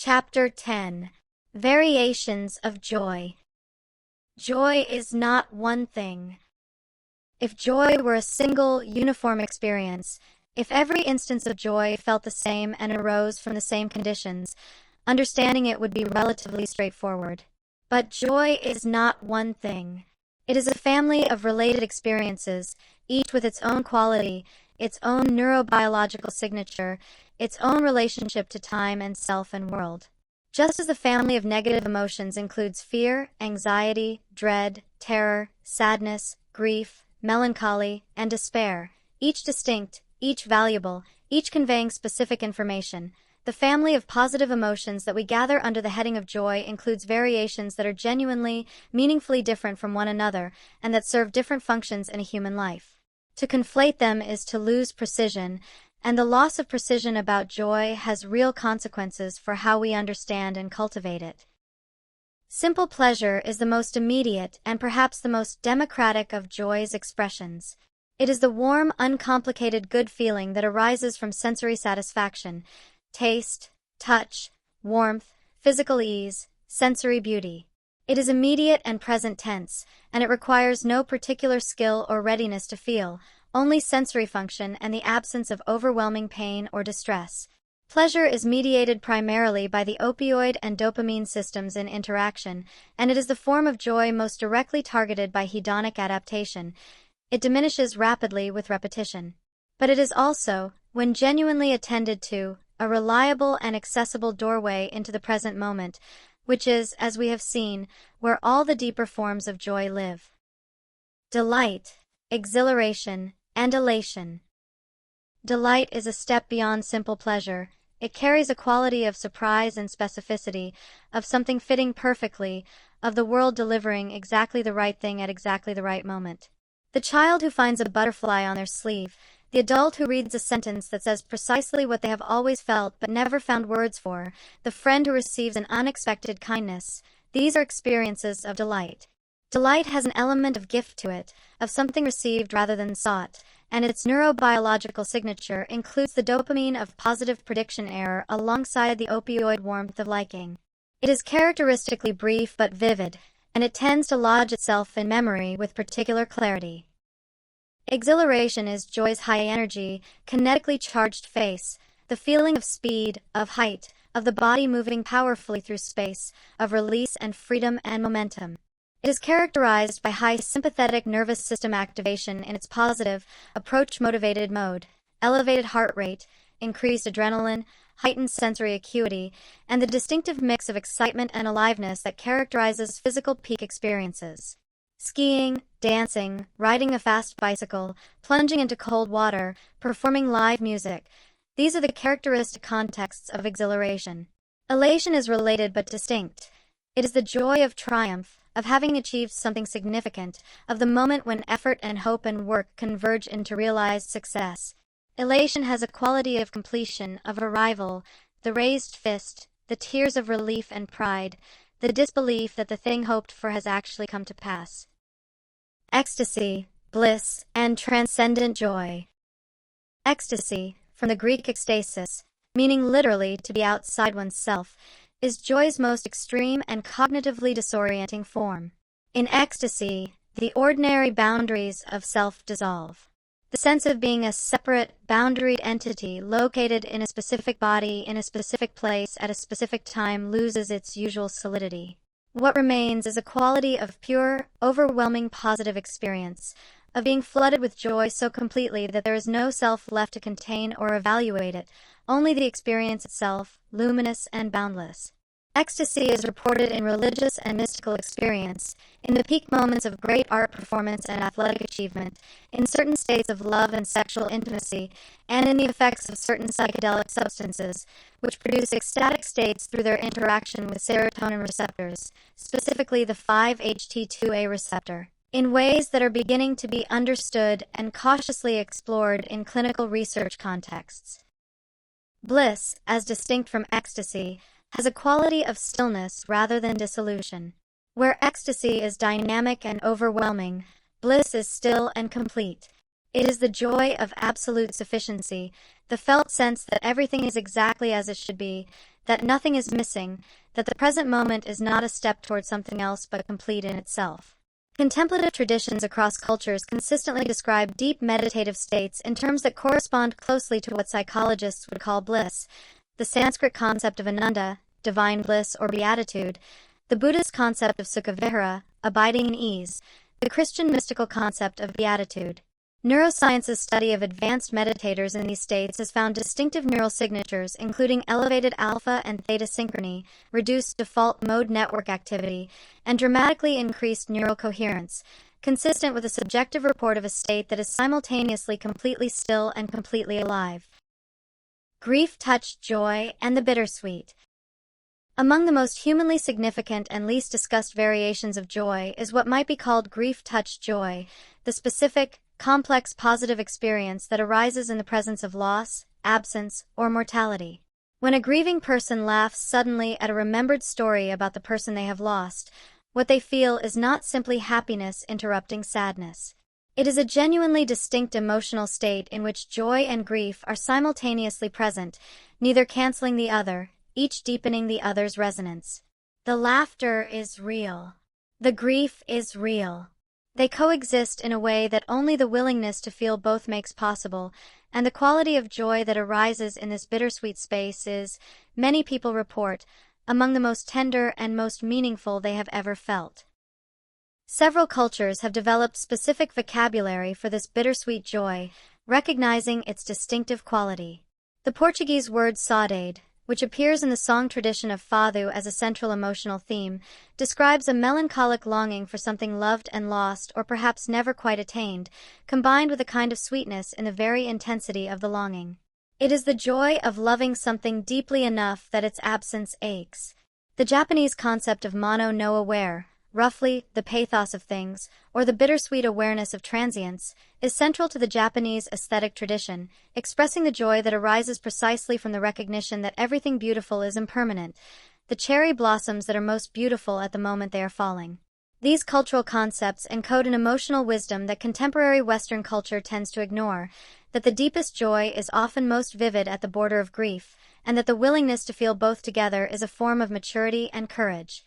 Chapter 10. Variations of Joy. Joy is not one thing. If joy were a single, uniform experience, if every instance of joy felt the same and arose from the same conditions, understanding it would be relatively straightforward. But joy is not one thing. It is a family of related experiences, each with its own quality, its own neurobiological signature, its own relationship to time and self and world. Just as the family of negative emotions includes fear, anxiety, dread, terror, sadness, grief, melancholy, and despair, each distinct, each valuable, each conveying specific information, the family of positive emotions that we gather under the heading of joy includes variations that are genuinely, meaningfully different from one another and that serve different functions in a human life. To conflate them is to lose precision, and the loss of precision about joy has real consequences for how we understand and cultivate it. Simple pleasure is the most immediate and perhaps the most democratic of joy's expressions. It is the warm, uncomplicated good feeling that arises from sensory satisfaction, taste, touch, warmth, physical ease, sensory beauty. It is immediate and present tense, and it requires no particular skill or readiness to feel, only sensory function and the absence of overwhelming pain or distress. Pleasure is mediated primarily by the opioid and dopamine systems in interaction, and it is the form of joy most directly targeted by hedonic adaptation. It diminishes rapidly with repetition. But it is also, when genuinely attended to, a reliable and accessible doorway into the present moment, which is, as we have seen, where all the deeper forms of joy live. Delight, exhilaration, and elation. Delight is a step beyond simple pleasure. It carries a quality of surprise and specificity, of something fitting perfectly, of the world delivering exactly the right thing at exactly the right moment. The child who finds a butterfly on their sleeve, the adult who reads a sentence that says precisely what they have always felt but never found words for, the friend who receives an unexpected kindness, these are experiences of delight. Delight has an element of gift to it, of something received rather than sought, and its neurobiological signature includes the dopamine of positive prediction error alongside the opioid warmth of liking. It is characteristically brief but vivid, and it tends to lodge itself in memory with particular clarity. Exhilaration is joy's high-energy, kinetically charged face, the feeling of speed, of height, of the body moving powerfully through space, of release and freedom and momentum. It is characterized by high sympathetic nervous system activation in its positive, approach-motivated mode, elevated heart rate, increased adrenaline, heightened sensory acuity, and the distinctive mix of excitement and aliveness that characterizes physical peak experiences. Skiing, dancing, riding a fast bicycle, plunging into cold water, performing live music. These are the characteristic contexts of exhilaration. Elation is related but distinct. It is the joy of triumph, of having achieved something significant, of the moment when effort and hope and work converge into realized success. Elation has a quality of completion, of arrival, the raised fist, the tears of relief and pride, the disbelief that the thing hoped for has actually come to pass. Ecstasy, bliss, and transcendent joy. Ecstasy, from the Greek ekstasis, meaning literally to be outside oneself, is joy's most extreme and cognitively disorienting form. In ecstasy, the ordinary boundaries of self dissolve. The sense of being a separate, boundaried entity located in a specific body in a specific place at a specific time loses its usual solidity. What remains is a quality of pure, overwhelming positive experience, of being flooded with joy so completely that there is no self left to contain or evaluate it, only the experience itself, luminous and boundless. Ecstasy is reported in religious and mystical experience, in the peak moments of great art performance and athletic achievement, in certain states of love and sexual intimacy, and in the effects of certain psychedelic substances, which produce ecstatic states through their interaction with serotonin receptors, specifically the 5-HT2A receptor, in ways that are beginning to be understood and cautiously explored in clinical research contexts. Bliss, as distinct from ecstasy, has a quality of stillness rather than dissolution. Where ecstasy is dynamic and overwhelming, bliss is still and complete. It is the joy of absolute sufficiency, the felt sense that everything is exactly as it should be, that nothing is missing, that the present moment is not a step toward something else but complete in itself. Contemplative traditions across cultures consistently describe deep meditative states in terms that correspond closely to what psychologists would call bliss, the Sanskrit concept of ananda, divine bliss or beatitude, the Buddhist concept of sukhavihara, abiding in ease, the Christian mystical concept of beatitude. Neuroscience's study of advanced meditators in these states has found distinctive neural signatures including elevated alpha and theta synchrony, reduced default mode network activity, and dramatically increased neural coherence, consistent with a subjective report of a state that is simultaneously completely still and completely alive. Grief-touched joy and the bittersweet. Among the most humanly significant and least discussed variations of joy is what might be called grief-touched joy, the specific, complex positive experience that arises in the presence of loss, absence, or mortality. When a grieving person laughs suddenly at a remembered story about the person they have lost, what they feel is not simply happiness interrupting sadness. It is a genuinely distinct emotional state in which joy and grief are simultaneously present, neither canceling the other, each deepening the other's resonance. The laughter is real. The grief is real. They coexist in a way that only the willingness to feel both makes possible, and the quality of joy that arises in this bittersweet space is, many people report, among the most tender and most meaningful they have ever felt. Several cultures have developed specific vocabulary for this bittersweet joy, recognizing its distinctive quality. The Portuguese word saudade, which appears in the song tradition of Fado as a central emotional theme, describes a melancholic longing for something loved and lost or perhaps never quite attained, combined with a kind of sweetness in the very intensity of the longing. It is the joy of loving something deeply enough that its absence aches. The Japanese concept of mono no aware, roughly, the pathos of things, or the bittersweet awareness of transience, is central to the Japanese aesthetic tradition, expressing the joy that arises precisely from the recognition that everything beautiful is impermanent, the cherry blossoms that are most beautiful at the moment they are falling. These cultural concepts encode an emotional wisdom that contemporary Western culture tends to ignore, that the deepest joy is often most vivid at the border of grief, and that the willingness to feel both together is a form of maturity and courage.